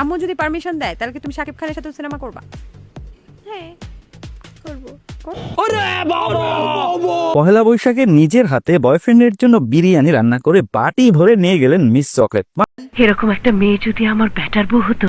আম্মু যদি পারমিশন দেয় তাহলে কি তুমি শাকিব খানের সাথে সিনেমা করবা? হ্যাঁ করব। পহেলা বৈশাখে নিজের হাতে বয়ফ্রেন্ডের জন্য বিরিয়ানি রান্না করে বাটি ভরে নিয়ে গেলেন মিস চকলেট। এরকম একটা মেয়ে যদি আমার ব্যাটার বউ হতো।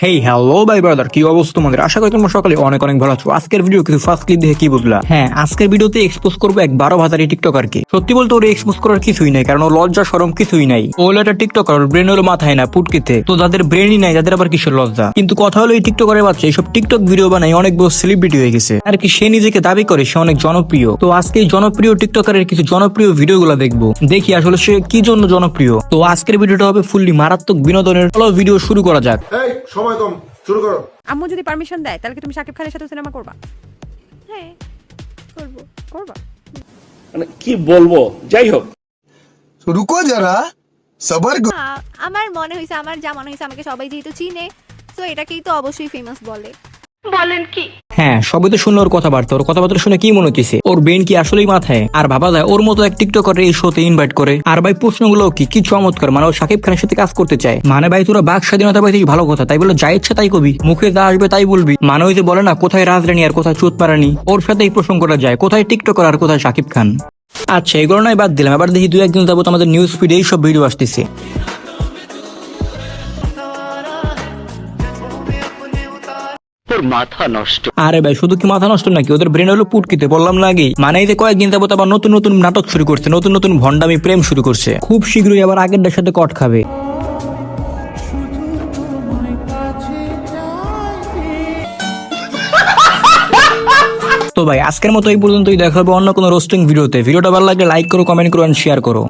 হেই হ্যালো ভাই ব্রাদার, কি অবস্থা তোমাদের? আশা করি তোমরা সকালে অনেক অনেক ভালো আছো। আজকের ভিডিও কিছু ফার্স্ট ক্লিপ দেখে কি বুঝলা? হ্যাঁ, আজকের ভিডিওতে এক্সপোজ করবো এক 12 ভাতারি টিকটকারকে। সত্যি বলতে ওর এক্সপোজ করার কিছুই নাই, কারণ ওর লজ্জা শরম কিছুই নাই। ও হলো একটা টিকটকার, ওর ব্রেন হলো মাথায় না পুটকিতে। তো যাদের ব্রেনই নাই তাদের আবার কিসের লজ্জা? কিন্তু কথা হলো এই টিকটকারের বাচ্চা এইসব টিকটক ভিডিও বানাই অনেক বড় সেলিব্রিটি হয়ে গেছে, আর কি সে নিজেকে দাবি করে সে অনেক জনপ্রিয়। তো আজকে এই জনপ্রিয় টিকটকারের কিছু জনপ্রিয় ভিডিওগুলো দেখবো, দেখি আসলে সে কি জন্য জনপ্রিয়। তো আজকের ভিডিওটা হবে ফুললি মারাত্মক বিনোদনের। চলো ভিডিও শুরু করা যাক। এই সময় কম, শুরু করো। আম্মু যদি পারমিশন দেয় তাহলে কি তুমি শাকিব খানের সাথে সিনেমা করবা? হ্যাঁ করব। করবা? মানে কি বলবো, যাই হোক। রুকো যারা, সবার করো। আমার মনে হয়েছে, আমার যা মনে হয়েছে, আমাকে সবাই যেহেতু চিনে তো এটাকেই তো অবশ্যই ফেমাস বলে। বলেন কি? হ্যাঁ, সবই তো শুনলো ওর কথাবার্তা। ওর কথাবার্তা শুনে কি মনে হচ্ছে? ওর ব্রেন কি আসলেই মাথায়? আর ভাবা যায় ওর মতো এক টিকটকার এই শোতে ইনভাইট করে। আর ভাই প্রশ্নগুলো কি চমৎকার, মানে ও শাকিব খানের সাথে কাজ করতে চায়। মানে ভাই তোরা বাক স্বাধীনতা পাইছিস ভালো কথা, তাই বলে যা ইচ্ছা তাই কবি, মুখে যা আসবে তাই বলবি। মানে ওই যে বলে না, কোথায় রাজরানী আর কোথায় চোত মারানি, ওর সাথে এই প্রশ্ন করা যায় কোথায় টিকটকার আর কোথায় শাকিব খান। আচ্ছা, এগুলো নয় বাদ দিলাম, এবার দেখি দু একদিন যাবত আমাদের নিউজ ফিডে এইসব ভিডিও আসতেছে। মাথা নষ্ট। আরে ভাই শুধু কি মাথা নষ্ট নাকি, ওদের ব্রেন হলো পুটকিতে, বললাম না আগেই। মানে এই যে কয়েকদিন যাবত আবার নতুন নতুন নাটক শুরু করছে, নতুন নতুন ভন্ডামি প্রেম শুরু করছে। খুব শীঘ্রই আবার আগেরটার সাথে কট খাবে। তো ভাই আজকের মতো এই পর্যন্তই, দেখা হবে অন্য কোনো রোস্টিং ভিডিওতে। ভিডিওটা ভালো লাগলে লাইক করো, কমেন্ট করো, শেয়ার করো।